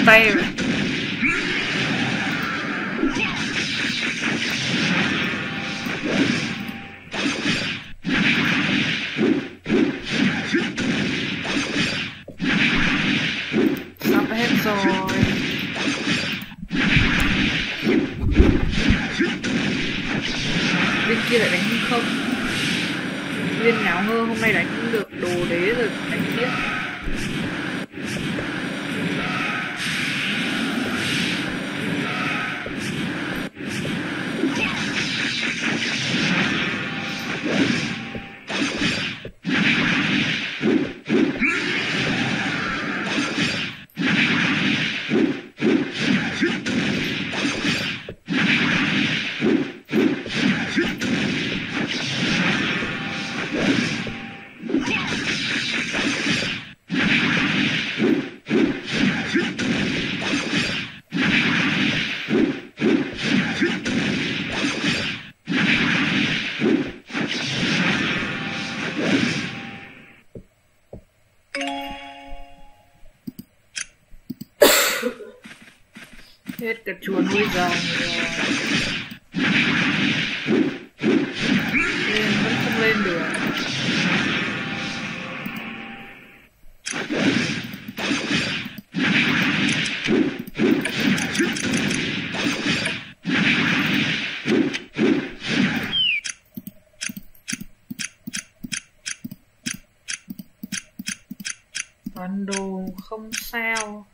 tay rồi. Sắp hết rồi. Bên kia lại đánh không. Viên ngáo ngơ hôm nay đánh cũng được đồ đế rồi đánh tiếp. Hết cả chuồn nuôi rồng rồi. Lên vẫn không lên được. Toàn đồ không sao.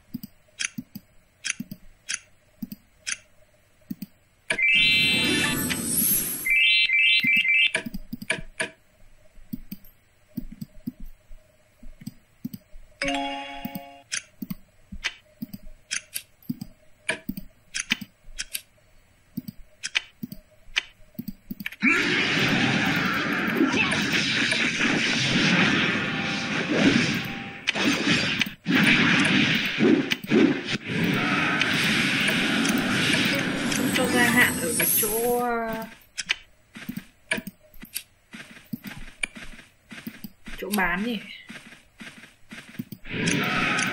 Cho gia hạn ở cái chỗ bán nhỉ.